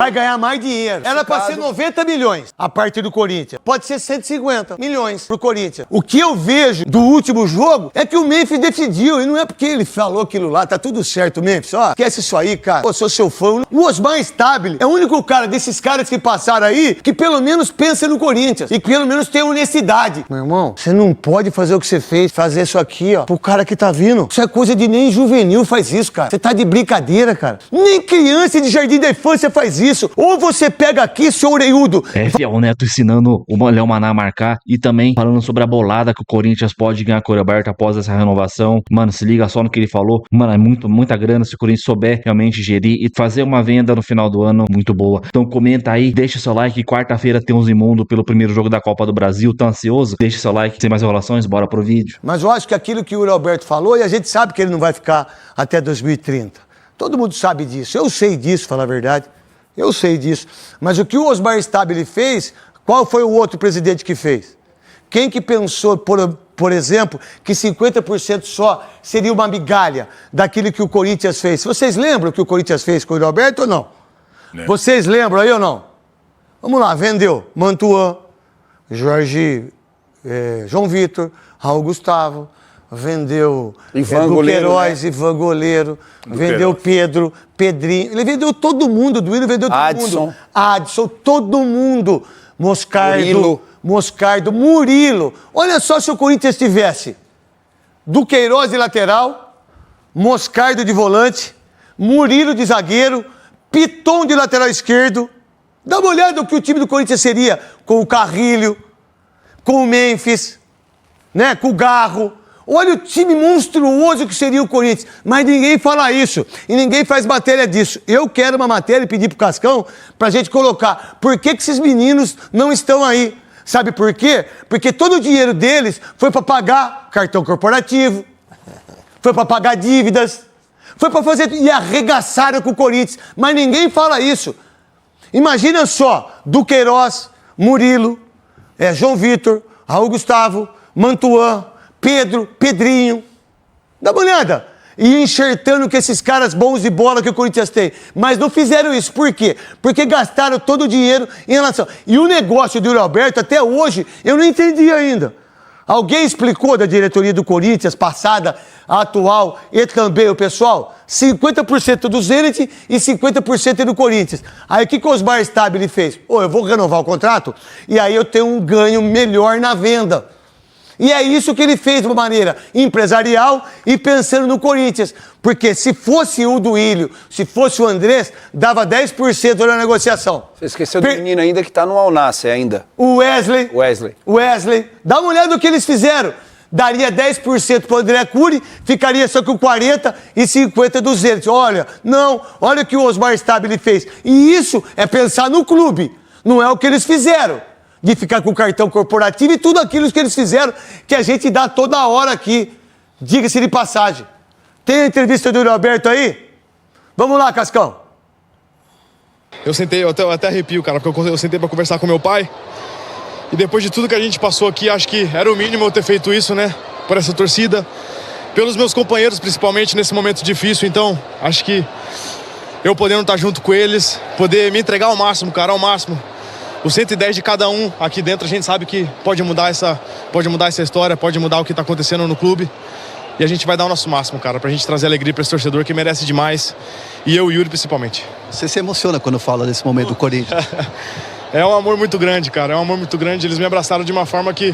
vai ganhar mais dinheiro. Era pra ser 90 milhões a partir do Corinthians. Pode ser 150 milhões pro Corinthians. O que eu vejo do último jogo é que o Memphis decidiu. E não é porque ele falou aquilo lá. Tá tudo certo, Memphis. Ó, esquece isso aí, cara. Eu sou seu fã. O Osmar Stabile é o único cara desses caras que passaram aí que pelo menos pensa no Corinthians. E que pelo menos tem honestidade. Meu irmão, você não pode fazer o que você fez. Fazer isso aqui, ó, pro cara que tá vindo. Isso é coisa de nem juvenil faz isso, cara. Você tá de brincadeira, cara. Nem criança de jardim da infância faz isso. Ou você pega aqui, seu orelhudo. Fiel, o Neto ensinando o Léo Maná a marcar e também falando sobre a bolada que o Corinthians pode ganhar com o Roberto após essa renovação. Mano, se liga só no que ele falou. Mano, é muita grana se o Corinthians souber realmente gerir e fazer uma venda no final do ano muito boa. Então comenta aí, deixa seu like. Quarta-feira tem uns imundos pelo primeiro jogo da Copa do Brasil. Tá ansioso? Deixa seu like. Sem mais enrolações, bora pro vídeo. Mas eu acho que aquilo que o Yuri Alberto falou, e a gente sabe que ele não vai ficar até 2030. Todo mundo sabe disso. Eu sei disso, falar a verdade. Eu sei disso. Mas o que o Osmar Stabile fez, qual foi o outro presidente que fez? Quem que pensou, por exemplo, que 50% só seria uma migalha daquilo que o Corinthians fez? Vocês lembram o que o Corinthians fez com o Yuri Alberto ou não? Vocês lembram aí ou não? Vamos lá, vendeu Mantuan, João Vitor, Raul Gustavo, vendeu Queiroz, né? Ivan Goleiro, vendeu Pedro, Pedrinho, ele vendeu todo mundo, do Willian vendeu todo mundo. Adson, todo mundo. Moscardo, Murilo. Olha só se o Corinthians tivesse do Queiroz de lateral, Moscardo de volante, Murilo de zagueiro, Piton de lateral esquerdo. Dá uma olhada no que o time do Corinthians seria com o Carrilho, com o Memphis, né? Com o Garro. Olha o time monstruoso que seria o Corinthians. Mas ninguém fala isso. E ninguém faz matéria disso. Eu quero uma matéria e pedir pro Cascão pra gente colocar. Por que esses meninos não estão aí? Sabe por quê? Porque todo o dinheiro deles foi pra pagar cartão corporativo, foi pra pagar dívidas, foi pra fazer... E arregaçaram com o Corinthians. Mas ninguém fala isso. Imagina só, do Queiroz, Murilo, João Vitor, Raul Gustavo, Mantuan, Pedrinho. Dá uma olhada. E enxertando com esses caras bons de bola que o Corinthians tem. Mas não fizeram isso. Por quê? Porque gastaram todo o dinheiro em relação... E o negócio do Yuri Alberto, até hoje, eu não entendi ainda. Alguém explicou da diretoria do Corinthians, passada, atual e também o pessoal? 50% do Zenit e 50% do Corinthians. Aí o que o Osmar Stabile fez? Eu vou renovar o contrato e aí eu tenho um ganho melhor na venda. E é isso que ele fez de uma maneira empresarial e pensando no Corinthians. Porque se fosse o Duílio, se fosse o Andrés, dava 10% na negociação. Você esqueceu do menino ainda que tá no Al Nassr ainda. O Wesley. Dá uma olhada no que eles fizeram. Daria 10% pro André Cury, ficaria só com 40% e 50% do Zenit. Olha o que o Osmar Stabile fez. E isso é pensar no clube, não é o que eles fizeram. De ficar com o cartão corporativo e tudo aquilo que eles fizeram, que a gente dá toda hora aqui. Diga-se de passagem. Tem a entrevista do Yuri Alberto aí? Vamos lá, Cascão. Eu até arrepio, cara, porque eu sentei pra conversar com meu pai. E depois de tudo que a gente passou aqui, acho que era o mínimo eu ter feito isso, né? Por essa torcida. Pelos meus companheiros, principalmente, nesse momento difícil. Então, acho que eu podendo estar junto com eles, poder me entregar ao máximo, cara, ao máximo. O 110 de cada um aqui dentro, a gente sabe que pode mudar essa história, pode mudar o que está acontecendo no clube. E a gente vai dar o nosso máximo, cara, pra gente trazer alegria pra esse torcedor que merece demais. E eu e o Yuri, principalmente. Você se emociona quando fala desse momento do Corinthians? É um amor muito grande, cara. É um amor muito grande. Eles me abraçaram de uma forma que...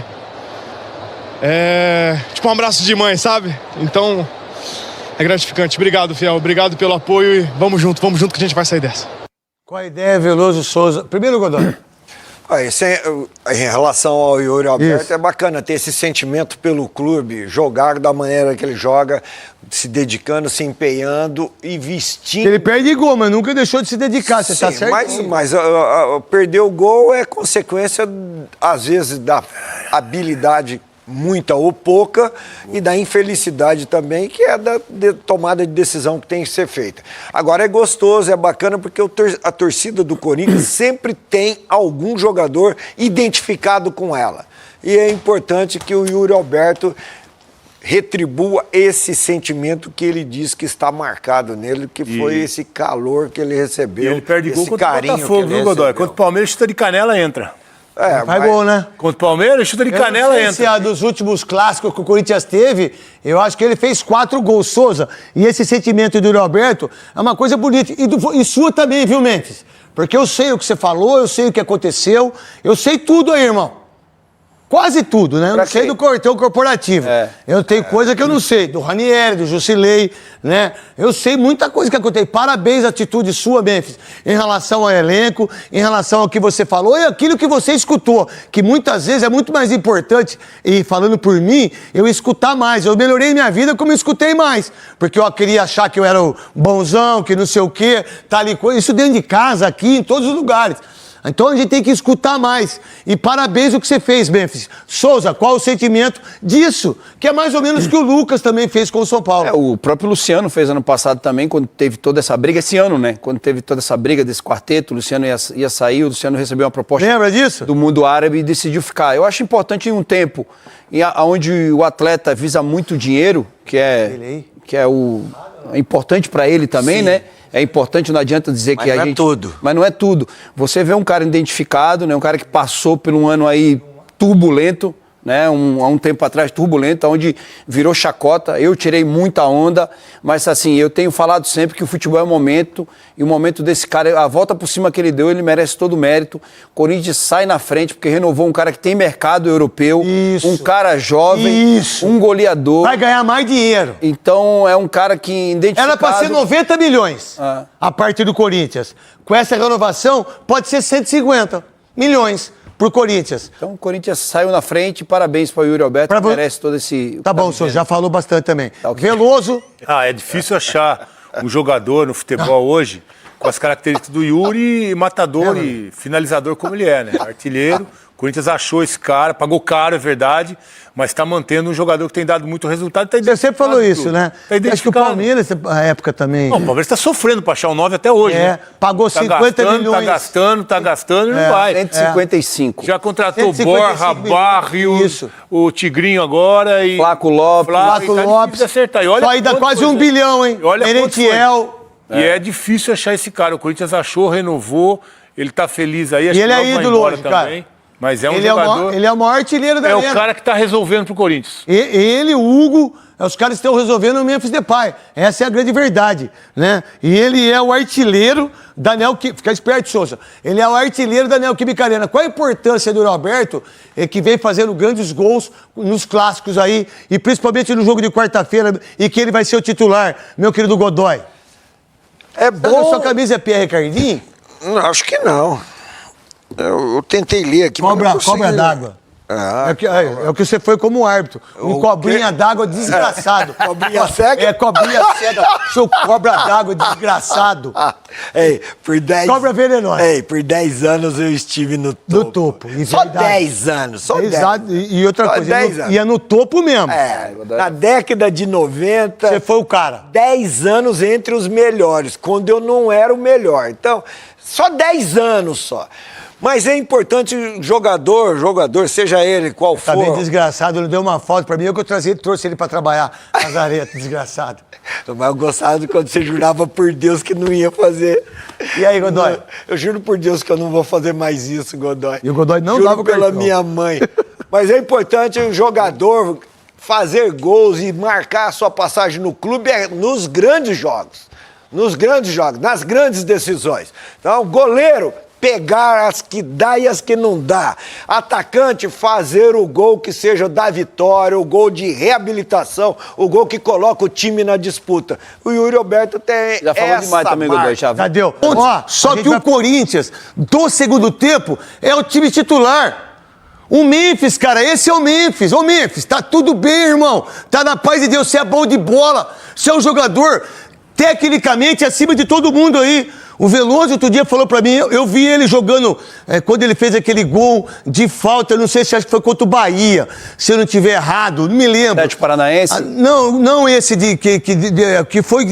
tipo um abraço de mãe, sabe? Então, é gratificante. Obrigado, Fiel. Obrigado pelo apoio e vamos junto que a gente vai sair dessa. Com a ideia, Veloso Souza. Primeiro, Godoy. Em relação ao Yuri Alberto, é bacana ter esse sentimento pelo clube, jogar da maneira que ele joga, se dedicando, se empenhando e vestindo. Ele perde gol, mas nunca deixou de se dedicar, você tá certo? Mas perder o gol é consequência, às vezes, da habilidade muita ou pouca, e da infelicidade também, que é da tomada de decisão que tem que ser feita. Agora é gostoso, é bacana, porque a torcida do Corinthians sempre tem algum jogador identificado com ela. E é importante que o Yuri Alberto retribua esse sentimento que ele diz que está marcado nele, que foi esse calor que ele recebeu. E ele perde gol esse contra o carinho Botafogo, que ele viu, Godoy? recebeu. Contra o Palmeiras, chuta de canela, entra. Faz mas- gol, né? Contra o Palmeiras, chuta de Eu não canela, sei se entra. a dos últimos clássicos que o Corinthians teve, eu acho que ele fez 4 gols, Souza. E esse sentimento do Yuri Alberto é uma coisa bonita. E sua também, viu, Memphis? Porque eu sei o que você falou, eu sei o que aconteceu, eu sei tudo aí, irmão. Quase tudo, né? Eu não sei do teu corporativo. Eu tenho coisa que eu não sei. Do Ranieri, do Jusilei, né? Eu sei muita coisa que aconteceu. Parabéns à atitude sua, Memphis, em relação ao elenco, em relação ao que você falou e aquilo que você escutou. Que muitas vezes é muito mais importante, e falando por mim, eu escutar mais. Eu melhorei minha vida como eu escutei mais. Porque eu queria achar que eu era o bonzão, que não sei o quê, tal e coisa. Isso dentro de casa, aqui, em todos os lugares. Então a gente tem que escutar mais. E parabéns o que você fez, Memphis. Souza, qual o sentimento disso? Que é mais ou menos o que o Lucas também fez com o São Paulo. O próprio Luciano fez ano passado também, quando teve toda essa briga, esse ano, né? Quando teve toda essa briga desse quarteto, o Luciano ia sair, o Luciano recebeu uma proposta Lembra disso? do mundo árabe e decidiu ficar. Eu acho importante em um tempo onde o atleta visa muito dinheiro, que é importante para ele também, né? É importante, não adianta dizer que a gente... Mas não é tudo. Você vê um cara identificado, né? Um cara que passou por um ano aí turbulento, né? Há um tempo atrás turbulento, onde virou chacota. Eu tirei muita onda, mas assim, eu tenho falado sempre que o futebol é o momento, e o momento desse cara, a volta por cima que ele deu, ele merece todo o mérito. Corinthians sai na frente, porque renovou um cara que tem mercado europeu, um cara jovem, um goleador. Vai ganhar mais dinheiro. Então, é um cara que identificado... Era para ser 90 milhões a partir do Corinthians. Com essa renovação, pode ser 150 milhões pro Corinthians. Então, o Corinthians saiu na frente, parabéns para o Yuri Alberto, que merece todo esse... Tá bom, senhor, já falou bastante também. Tá, okay. Veloso. É difícil achar um jogador no futebol hoje com as características do Yuri, matador e finalizador como ele é, né? Artilheiro. O Corinthians achou esse cara, pagou caro, é verdade, mas está mantendo um jogador que tem dado muito resultado. Você sempre falou isso, né? Acho que o Palmeiras, na época também... Não, o Palmeiras está sofrendo para achar um 9 até hoje, né? Pagou 50 milhões. Tá gastando e não vai. 155. Já contratou Borja, Barrios, o Tigrinho agora e... Flaco Lopes. Flaco Lopes. Acertar. E olha só ainda quase 1 bilhão, hein? Olha Merentiel. E é difícil achar esse cara. O Corinthians achou, renovou, ele tá feliz aí. E ele é ídolo hoje, cara. Mas é um jogador... Ele é o maior artilheiro da Liga. É o cara que tá resolvendo pro Corinthians. Ele, o Hugo, os caras estão resolvendo o Memphis Depay. Essa é a grande verdade, né? E ele é o artilheiro da Neoquímica... Fica esperto, Souza. Ele é o artilheiro da Neoquímica Arena. Qual a importância do Roberto, que vem fazendo grandes gols nos clássicos aí, e principalmente no jogo de quarta-feira, e que ele vai ser o titular, meu querido Godoy? É bom... A sua camisa é Pierre Cardin? Não, acho que não. Eu tentei ler aqui, Cobra d'água. É o que você foi como árbitro. Um cobrinha d'água desgraçado. Cobrinha cega? É, cobrinha cega. Seu cobra d'água desgraçado. Ei, por 10... Cobra venenosa. Ei, por 10 anos eu estive no topo. No topo. Só 10 anos, só 10. Exato. E outra coisa, 10 anos. ia no topo mesmo. Na década de 90... Você foi o cara. 10 anos entre os melhores, quando eu não era o melhor. Então, só 10 anos só. Mas é importante jogador, seja ele qual for. Tá bem desgraçado, ele deu uma foto pra mim, eu que eu trouxe ele pra trabalhar nas aretas, desgraçado. Mas eu gostava quando você jurava por Deus que não ia fazer. E aí, Godoy? Eu juro por Deus que eu não vou fazer mais isso, Godoy. E o Godoy não juro dava o pela cartão. minha mãe. Mas é importante o jogador fazer gols e marcar a sua passagem no clube nos grandes jogos. Nos grandes jogos, nas grandes decisões. Então, goleiro... pegar as que dá e as que não dá. Atacante, fazer o gol que seja da vitória, o gol de reabilitação, o gol que coloca o time na disputa. O Yuri Alberto tem já falou demais também, Godoy, já. Já deu. Só que o Corinthians, do segundo tempo, é o time titular. O Memphis, cara, esse é o Memphis. Ô, Memphis, tá tudo bem, irmão. Tá na paz de Deus, você é bom de bola. Você é um jogador tecnicamente acima de todo mundo aí. O Veloso outro dia falou pra mim, eu vi ele jogando, quando ele fez aquele gol de falta, eu não sei se acho que foi contra o Bahia, se eu não estiver errado, não me lembro. Atlético Paranaense? Não esse que foi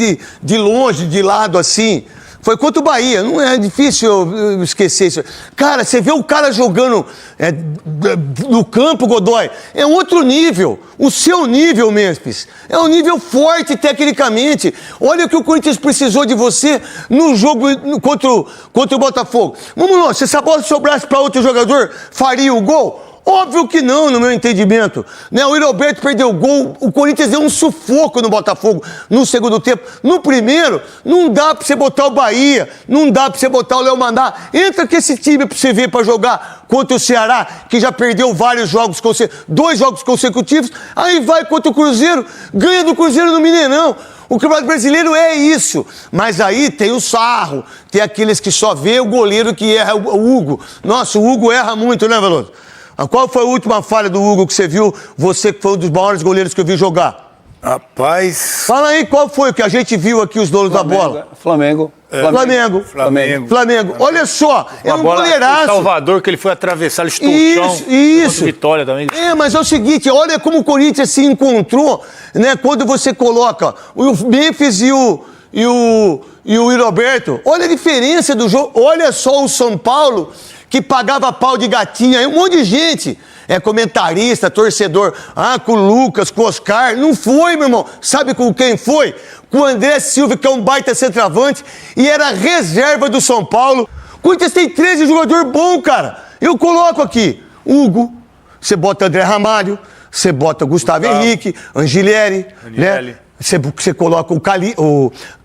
de longe, de lado assim, Foi contra o Bahia. Não é difícil eu esquecer isso. Cara, você vê o cara jogando no campo, Godoy, é outro nível. O seu nível, Memphis, é um nível forte tecnicamente. Olha o que o Corinthians precisou de você no jogo contra o Botafogo. Vamos lá, se essa bola sobrasse para outro jogador, faria o gol? Óbvio que não, no meu entendimento. Né? O Roberto perdeu o gol, o Corinthians deu um sufoco no Botafogo no segundo tempo. No primeiro, não dá pra você botar o Bahia, não dá pra você botar o Léo Maná. Entra com esse time pra você ver pra jogar contra o Ceará, que já perdeu vários jogos, 2 jogos consecutivos. Aí vai contra o Cruzeiro, ganha do Cruzeiro no Mineirão. O Campeonato Brasileiro é isso. Mas aí tem o sarro, tem aqueles que só vê o goleiro que erra, o Hugo. Nossa, o Hugo erra muito, né, Veloso? Qual foi a última falha do Hugo que você viu? Você que foi um dos maiores goleiros que eu vi jogar. Rapaz... Fala aí qual foi o que a gente viu aqui, os donos da bola. Flamengo. Olha só, é um goleiraço. Salvador, que ele foi atravessar, ele estou o chão. Isso. Vitória também. Mas é o seguinte, olha como o Corinthians se encontrou, né? Quando você coloca o Memphis e o Roberto. Olha a diferença do jogo. Olha só o São Paulo, que pagava pau de gatinha. Aí um monte de gente, comentarista, torcedor, com o Lucas, com o Oscar. Não foi, meu irmão. Sabe com quem foi? Com o André Silva, que é um baita centroavante, e era reserva do São Paulo. O Corinthians tem 13 jogadores bons, cara. Eu coloco aqui, Hugo, você bota André Ramalho, você bota Gustavo Henrique, Angelieri, né? Você coloca o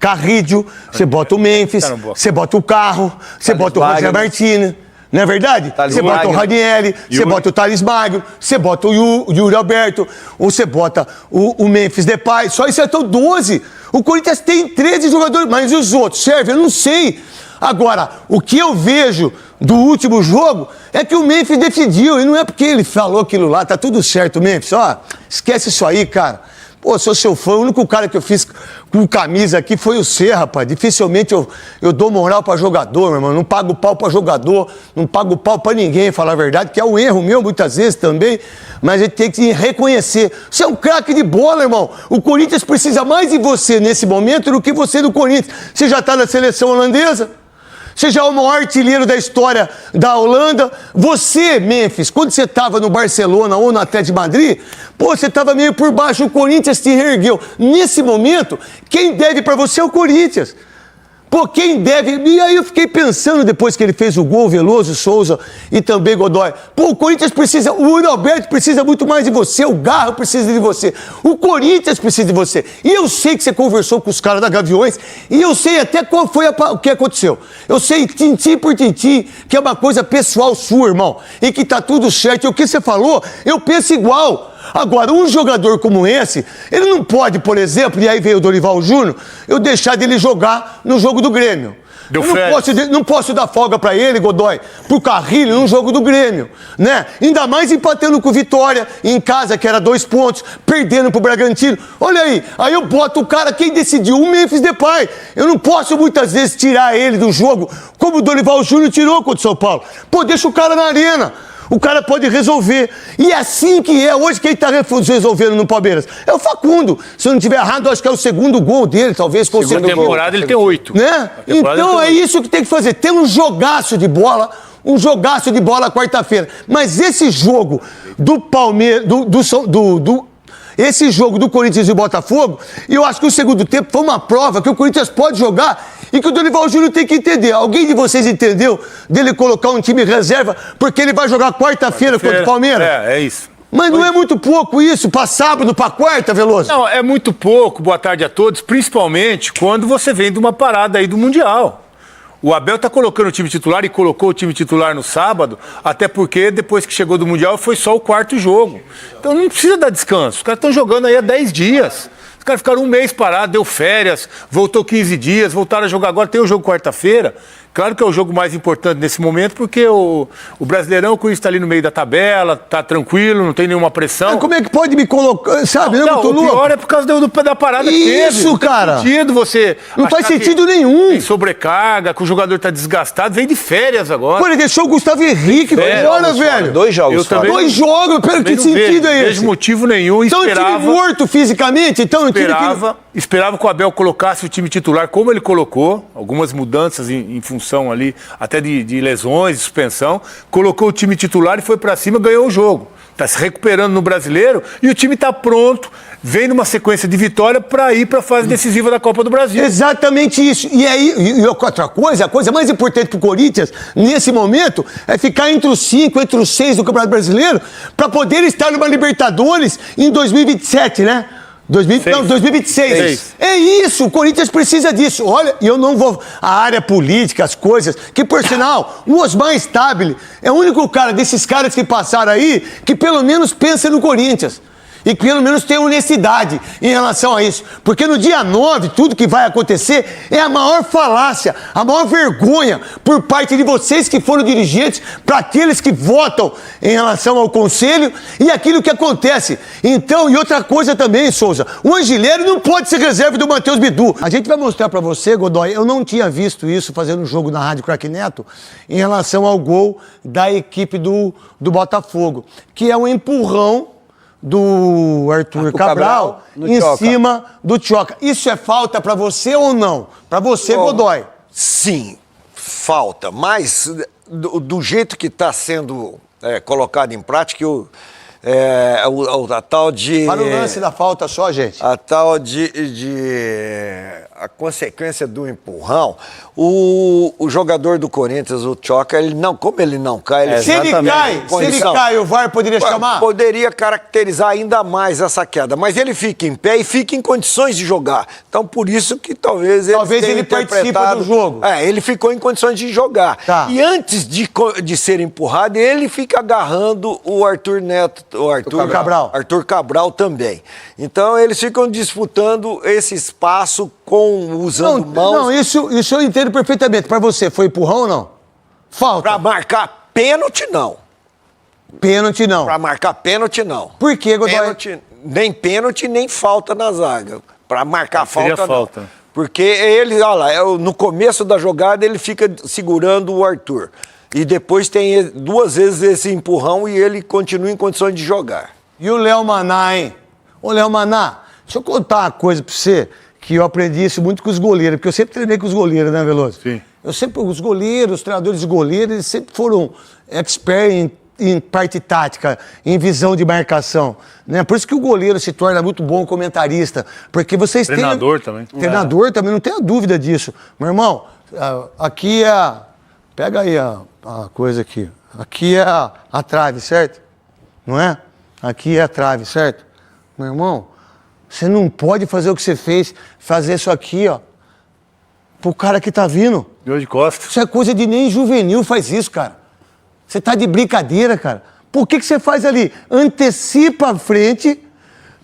Carrídio, você bota o Memphis, você bota o Carro, você bota o Roger Martínez. Não é verdade? Você bota o Ranieri, você bota o Thales Magno, você bota o Yuri Alberto, ou você bota o Memphis Depay. Só isso são 12. O Corinthians tem 13 jogadores, mas e os outros? Serve? Eu não sei. Agora, o que eu vejo do último jogo é que o Memphis decidiu, e não é porque ele falou aquilo lá, tá tudo certo, Memphis. Esquece isso aí, cara. Pô, sou seu fã, o único cara que eu fiz com camisa aqui foi o C, rapaz. Dificilmente eu dou moral pra jogador, meu irmão. Não pago pau pra jogador, não pago pau pra ninguém, falar a verdade, que é um erro meu muitas vezes também, mas a gente tem que reconhecer. Você é um craque de bola, irmão. O Corinthians precisa mais de você nesse momento do que você do Corinthians. Você já tá na seleção holandesa? Você já é o maior artilheiro da história da Holanda. Você, Memphis, quando você estava no Barcelona ou no Atlético de Madrid, você estava meio por baixo, o Corinthians te reergueu. Nesse momento, quem deve para você é o Corinthians. Quem deve... E aí eu fiquei pensando, depois que ele fez o gol, Veloso, Souza e também Godoy. O Corinthians precisa... O Roberto precisa muito mais de você, o Garro precisa de você, o Corinthians precisa de você. E eu sei que você conversou com os caras da Gaviões, e eu sei até qual foi o que aconteceu. Eu sei, tintim por tintim, que é uma coisa pessoal sua, irmão, e que tá tudo certo. E o que você falou, eu penso igual. Agora, um jogador como esse, ele não pode, por exemplo, e aí veio o Dorival Júnior, eu deixar dele jogar no jogo do Grêmio. Não posso dar folga pra ele, Godoy, pro Carrilho no jogo do Grêmio, né? Ainda mais empatando com o Vitória, em casa, que era 2 pontos, perdendo pro Bragantino. Olha aí eu boto o cara, quem decidiu, o Memphis Depay. Eu não posso muitas vezes tirar ele do jogo, como o Dorival Júnior tirou contra o São Paulo. Deixa o cara na arena. O cara pode resolver. E é assim que é. Hoje quem está resolvendo no Palmeiras é o Facundo. Se eu não estiver errado, acho que é o segundo gol dele, talvez. Segunda temporada ele tem 8. Né? Então é isso que tem que fazer. Tem um jogaço de bola quarta-feira. Mas esse jogo do Palmeiras, esse jogo do Corinthians e Botafogo, eu acho que o segundo tempo foi uma prova que o Corinthians pode jogar e que o Dorival Júnior tem que entender. Alguém de vocês entendeu dele colocar um time reserva porque ele vai jogar quarta-feira contra o Palmeiras? É isso. Mas não é muito pouco isso, para sábado, para quarta, Veloso? Não, é muito pouco, boa tarde a todos, principalmente quando você vem de uma parada aí do Mundial. O Abel tá colocando o time titular e colocou o time titular no sábado, até porque depois que chegou do Mundial foi só o 4º jogo. Então não precisa dar descanso. Os caras estão jogando aí há 10 dias. Os caras ficaram 1 mês parados, deu férias, voltou 15 dias, voltaram a jogar agora, tem o jogo quarta-feira. Claro que é o jogo mais importante nesse momento, porque o Brasileirão, o Corinthians está ali no meio da tabela, tá tranquilo, não tem nenhuma pressão. Mas como é que pode me colocar, sabe? Não, muito o louco. pior é por causa da parada que teve. Isso, cara. Não faz sentido você... Não faz achar sentido que nenhum. Tem sobrecarga, que o jogador tá desgastado, vem de férias agora. Pô, ele deixou o Gustavo Henrique fora, velho. 2 jogos Eu fora. também- 2 jogos, pera, que Também não sentido é Não esse? vejo motivo nenhum, Então, um time morto fisicamente? Então, um time que... Esperava que o Abel colocasse o time titular como ele colocou, algumas mudanças em função ali, até de lesões, de suspensão, colocou o time titular e foi pra cima, ganhou o jogo. Tá se recuperando no Brasileiro e o time tá pronto, vem numa sequência de vitória para ir para a fase decisiva da Copa do Brasil. Exatamente isso. E aí, e outra coisa, a coisa mais importante pro Corinthians, nesse momento, é ficar entre os 5, entre os 6 do Campeonato Brasileiro, para poder estar numa Libertadores em 2027, né? 2026. É isso, o Corinthians precisa disso. Olha, e eu não vou... A área política, as coisas, que por sinal, o Osmar Stabile é o único cara desses caras que passaram aí que pelo menos pensa no Corinthians. E que pelo menos tem honestidade em relação a isso. Porque no dia 9, tudo que vai acontecer é a maior falácia, a maior vergonha por parte de vocês que foram dirigentes para aqueles que votam em relação ao conselho e aquilo que acontece. Então, e outra coisa também, Souza, o Angileri não pode ser reserva do Matheus Bidu. A gente vai mostrar para você, Godoy, eu não tinha visto isso fazendo um jogo na Rádio Craque Neto em relação ao gol da equipe do Botafogo, que é um empurrão do Arthur Cabral em Tchoca. cima do Tchoca. Isso é falta pra você ou não? Pra você, Godoy. Sim, falta. Mas do jeito que está sendo colocado em prática, a tal de... Para o lance da falta só, gente. A tal de a consequência do empurrão, o jogador do Corinthians, o Tchoca, como ele não cai, ele Se ele cai, o VAR poderia chamar? Poderia caracterizar ainda mais essa queda, mas ele fica em pé e fica em condições de jogar. Então, por isso que talvez tenha ele participe interpretado- do jogo. Ele ficou em condições de jogar. Tá. E antes de ser empurrado, ele fica agarrando o Arthur Neto, o Arthur Cabral. Arthur Cabral também. Então, eles ficam disputando esse espaço usando mãos. Não, isso eu entendo perfeitamente. Pra você, foi empurrão ou não? Falta. Pra marcar pênalti, não. Pênalti, não. Pra marcar pênalti, não. Por quê, Godoy? Pênalti, nem falta na zaga. Pra marcar Seria falta, falta. não. Porque ele, olha lá, no começo da jogada, ele fica segurando o Arthur. E depois tem 2 vezes esse empurrão e ele continua em condições de jogar. E o Léo Maná, hein? Ô, Léo Maná, deixa eu contar uma coisa pra você, que eu aprendi isso muito com os goleiros, porque eu sempre treinei com os goleiros, né, Veloso? Sim. Os goleiros, os treinadores de goleiros, eles sempre foram expert em parte tática, em visão de marcação, né? Por isso que o goleiro se torna muito bom comentarista, porque vocês Treinador também. Treinador também, não tenha dúvida disso. Meu irmão, aqui é... Pega aí a coisa aqui. Aqui é a trave, certo? Não é? Aqui é a trave, certo? Meu irmão, você não pode fazer o que você fez, fazer isso aqui, ó, pro cara que tá vindo. Deu de costas. Isso é coisa de nem juvenil faz isso, cara. Você tá de brincadeira, cara. Por que você faz ali? Antecipa a frente,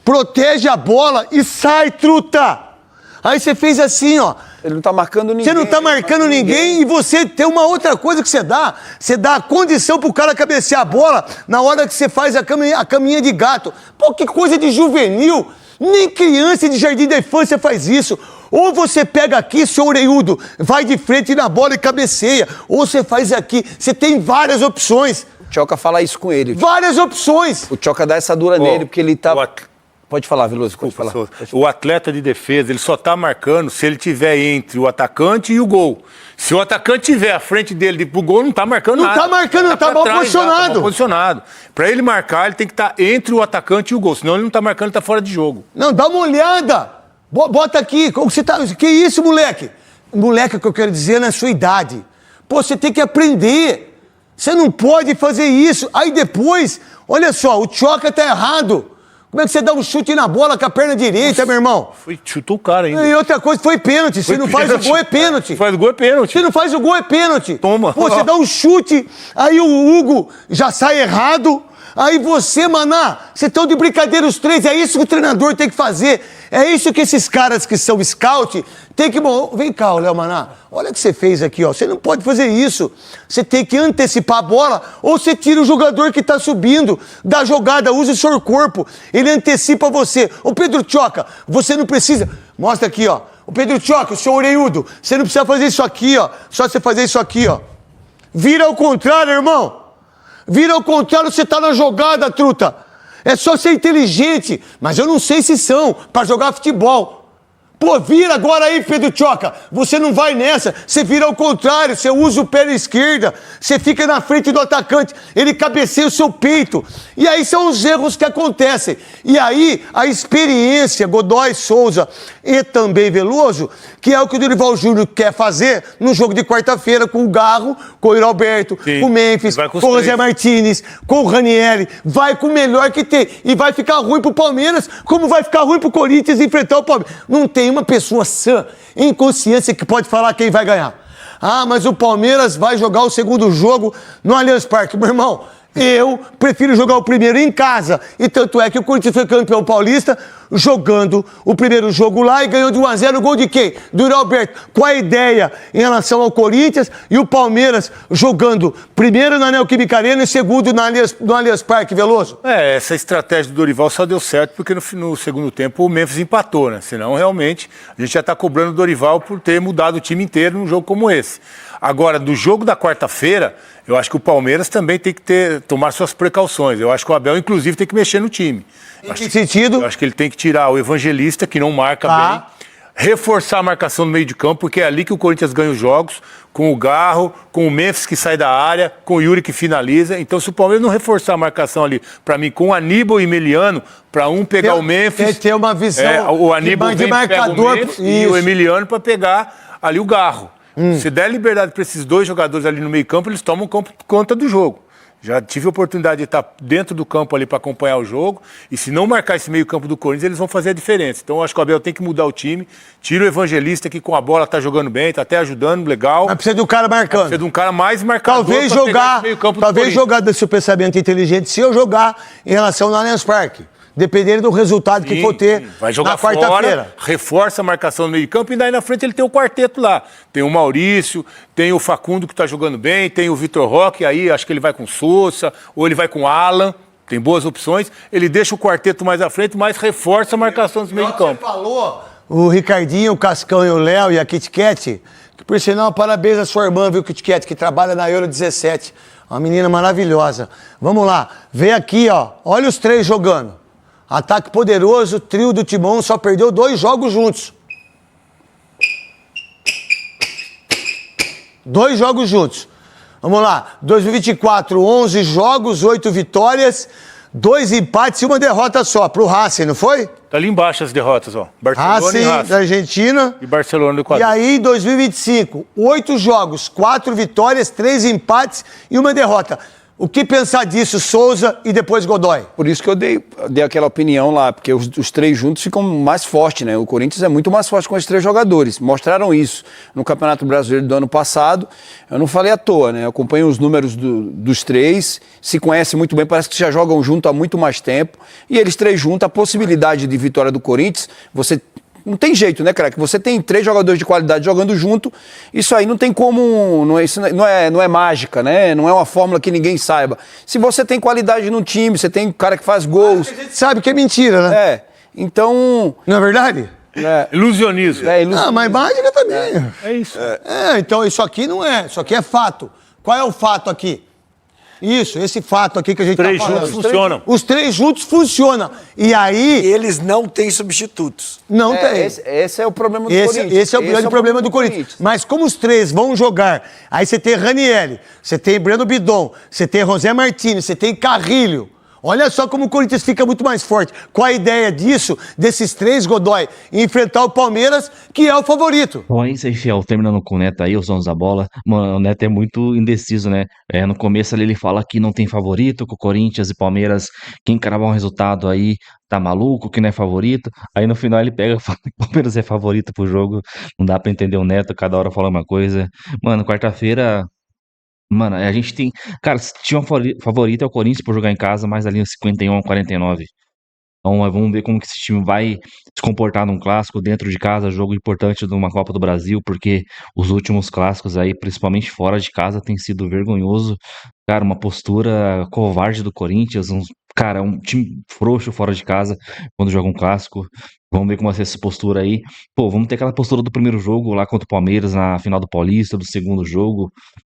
protege a bola e sai, truta! Aí você fez assim, ó. Ele não tá marcando ninguém. Você não tá marcando ninguém e você tem uma outra coisa que você dá. Você dá a condição pro cara cabecear a bola na hora que você faz a caminha de gato. Pô, que coisa de juvenil. Nem criança de jardim da infância faz isso. Ou você pega aqui, seu orelhudo, vai de frente na bola e cabeceia. Ou você faz aqui. Você tem várias opções. O Tchoca fala isso com ele. Várias opções. O Tchoca dá essa dura nele, porque ele tá... o at- Pode falar, Veloso, pode falar. O atleta de defesa, ele só tá marcando se ele tiver entre o atacante e o gol. Se o atacante tiver à frente dele pro gol, não tá marcando Não nada. tá marcando, tá pra mal trás, posicionado. Tá mal posicionado. Pra ele marcar, ele tem que estar entre o atacante e o gol. Senão ele não tá marcando, ele tá fora de jogo. Não, dá uma olhada. Bota aqui. Como você tá... Que isso, moleque? Moleque, que eu quero dizer na sua idade. Pô, você tem que aprender. Você não pode fazer isso. Aí depois, olha só, o Tchoca tá errado. Como é que você dá um chute na bola com a perna direita, meu irmão? Chutou o cara ainda. E outra coisa, foi pênalti. Se não faz o gol, é pênalti. Se faz o gol, é pênalti. Se não faz o gol, é pênalti. Toma. Pô, você dá um chute, aí o Hugo já sai errado, Aí você, Maná, vocês estão de brincadeira os três, é isso que o treinador tem que fazer. É isso que esses caras que são scout tem que... Vem cá, Léo Maná, olha o que você fez aqui, ó. Você não pode fazer isso. Você tem que antecipar a bola ou você tira o jogador que tá subindo da jogada, usa o seu corpo. Ele antecipa você. Ô Pedro Tchoca, você não precisa... Mostra aqui, ó. Ô Pedro Tchoca, o seu orelhudo, você não precisa fazer isso aqui, ó. Só você fazer isso aqui, ó. Vira ao contrário, irmão. Vira ao contrário, você tá na jogada, truta. É só ser inteligente. Mas eu não sei se são pra jogar futebol. Pô, vira agora aí, Pedro Tchoca. Você não vai nessa. Você vira ao contrário. Você usa o pé na esquerda. Você fica na frente do atacante. Ele cabeceia o seu peito. E aí são os erros que acontecem. E aí a experiência, Godoy, Souza e também Veloso, que é o que o Dorival Júnior quer fazer no jogo de quarta-feira com o Garro, com o Iralberto, com o Memphis, com o José Martinez, com o Ranieri. Vai com o melhor que tem. E vai ficar ruim pro Palmeiras, como vai ficar ruim pro Corinthians enfrentar o Palmeiras. Não tem uma pessoa sã, em consciência, que pode falar quem vai ganhar. Ah, mas o Palmeiras vai jogar o segundo jogo no Allianz Parque. Meu irmão, eu prefiro jogar o primeiro em casa. E tanto é que o Corinthians foi campeão paulista jogando o primeiro jogo lá e ganhou de 1-0 o gol de quem? Do Alberto. Qual a ideia em relação ao Corinthians e o Palmeiras jogando primeiro na Neoquímica Arena e segundo no Allianz Parque, Veloso? Essa estratégia do Dorival só deu certo porque no segundo tempo o Memphis empatou, né? Senão, realmente, a gente já está cobrando o Dorival por ter mudado o time inteiro num jogo como esse. Agora, do jogo da quarta-feira, eu acho que o Palmeiras também tem que tomar suas precauções. Eu acho que o Abel, inclusive, tem que mexer no time. Em que sentido? Eu acho que ele tem que tirar o Evangelista, que não marca bem, reforçar a marcação no meio de campo, porque é ali que o Corinthians ganha os jogos, com o Garro, com o Memphis que sai da área, com o Yuri que finaliza. Então, se o Palmeiras não reforçar a marcação ali, para mim, com o Aníbal e Emiliano, para um pegar o Memphis... Ter uma visão o Aníbal de marcador, pega o Memphis e o Emiliano para pegar ali o Garro. Se der liberdade para esses dois jogadores ali no meio campo, eles tomam conta do jogo. Já tive a oportunidade de estar dentro do campo ali para acompanhar o jogo. E se não marcar esse meio campo do Corinthians, eles vão fazer a diferença. Então eu acho que o Abel tem que mudar o time. Tira o Evangelista, que com a bola tá jogando bem, tá até ajudando, legal. Mas precisa de um cara marcando. Precisa de um cara mais marcador. Talvez jogar desse pensamento inteligente, se eu jogar em relação ao Allianz Parque. Dependendo do resultado que for ter vai jogar na quarta-feira. Reforça a marcação no meio de campo e daí na frente ele tem o quarteto lá. Tem o Maurício, tem o Facundo que está jogando bem, tem o Vitor Roque, aí acho que ele vai com o Sousa, ou ele vai com o Alan, tem boas opções. Ele deixa o quarteto mais à frente, mas reforça a marcação do meio de campo. Você falou, o Ricardinho, o Cascão e o Léo e a Kit Kat, que por sinal, parabéns à sua irmã, viu, Kit Kat, que trabalha na Euro 17. Uma menina maravilhosa. Vamos lá, vem aqui, ó, olha os três jogando. Ataque poderoso, trio do Timão só perdeu 2 jogos juntos. 2 jogos juntos. Vamos lá, 2024, 11 jogos, 8 vitórias, 2 empates e 1 derrota só, pro Racing, não foi? Tá ali embaixo as derrotas, ó. Barcelona e Racing da Argentina. E Barcelona do E Equador. aí, 2025, 8 jogos, 4 vitórias, 3 empates e 1 derrota. O que pensar disso, Souza e depois Godoy? Por isso que eu dei aquela opinião lá, porque os três juntos ficam mais fortes, né? O Corinthians é muito mais forte com os 3 jogadores. Mostraram isso no Campeonato Brasileiro do ano passado. Eu não falei à toa, né? Eu acompanho os números dos 3, se conhecem muito bem, parece que já jogam junto há muito mais tempo. E eles 3 juntos, a possibilidade de vitória do Corinthians, você... Não tem jeito, né, cara? Que você tem 3 jogadores de qualidade jogando junto, isso aí não tem como... Isso não é mágica, né? Não é uma fórmula que ninguém saiba. Se você tem qualidade no time, você tem cara que faz gols... A gente sabe que é mentira, né? Então... Não é verdade? Ilusionismo. Ah, mas mágica também. É isso. Então isso aqui não é. Isso aqui é fato. Qual é o fato aqui? Isso, esse fato aqui que a gente tá falando. 3 juntos funcionam. Os 3 juntos funcionam. E aí... Eles não têm substitutos. Não tem. Esse é o problema do Corinthians. Esse é o grande problema do Corinthians. Mas como os 3 vão jogar, aí você tem Ranieri, você tem Breno Bidon, você tem José Martins, você tem Carrilho. Olha só como o Corinthians fica muito mais forte. Qual a ideia disso, desses 3, Godoy, enfrentar o Palmeiras, que é o favorito? Bom, é isso aí, Fiel. Terminando com o Neto aí, os donos da bola. Mano, o Neto é muito indeciso, né? No começo ali ele fala que não tem favorito, que o Corinthians e Palmeiras, quem cravar um resultado aí tá maluco, que não é favorito. Aí no final ele pega e fala que o Palmeiras é favorito pro jogo. Não dá pra entender o Neto, cada hora fala uma coisa. Mano, quarta-feira... Mano, a gente tem. Cara, se tinha um favorito é o Corinthians por jogar em casa, mas ali uns 51 a 49. Então, vamos ver como que esse time vai se comportar num clássico dentro de casa, jogo importante de uma Copa do Brasil, porque os últimos clássicos aí, principalmente fora de casa, tem sido vergonhoso. Cara, uma postura covarde do Corinthians, cara, um time frouxo fora de casa quando joga um clássico. Vamos ver como vai ser essa postura aí. Pô, vamos ter aquela postura do primeiro jogo lá contra o Palmeiras na final do Paulista, do segundo jogo.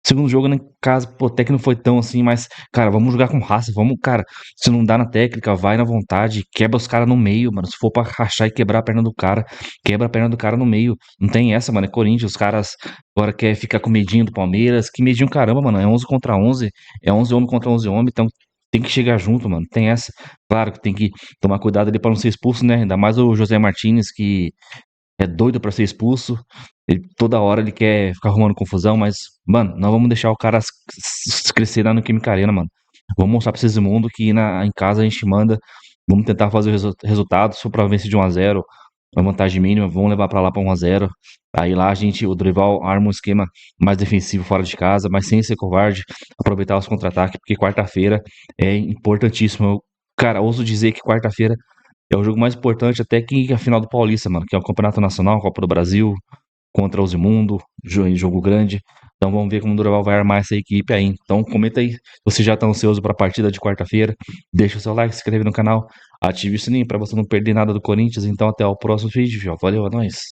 Segundo jogo, em casa, pô, até que não foi tão assim, mas, cara, vamos jogar com raça, vamos, cara, se não dá na técnica, vai na vontade, quebra os caras no meio, mano, se for pra rachar e quebrar a perna do cara, quebra a perna do cara no meio, não tem essa, mano, é Corinthians, os caras agora querem ficar com medinho do Palmeiras, que medinho caramba, mano, é 11 contra 11, é 11 homem contra 11 homem, então tem que chegar junto, mano, tem essa, claro que tem que tomar cuidado ali pra não ser expulso, né, ainda mais o José Martínez, que é doido pra ser expulso. Toda hora ele quer ficar arrumando confusão, mas, mano, não vamos deixar o cara crescer lá no Química Arena, mano. Vamos mostrar pra esse mundo que em casa a gente manda. Vamos tentar fazer o resultado. Se for pra vencer de 1 a 0, uma vantagem mínima, vamos levar pra lá pra 1 a 0. Aí lá o Dorival arma um esquema mais defensivo fora de casa, mas sem ser covarde, aproveitar os contra-ataques, porque quarta-feira é importantíssimo. Cara, ouso dizer que quarta-feira é o jogo mais importante até que a final do Paulista, mano, que é o Campeonato Nacional, Copa do Brasil, contra o Zimundo, jogo grande. Então vamos ver como o Dorival vai armar essa equipe aí. Então comenta aí se você já tá ansioso para a partida de quarta-feira. Deixa o seu like, se inscreve no canal, ative o sininho para você não perder nada do Corinthians. Então até o próximo vídeo, valeu, é nóis.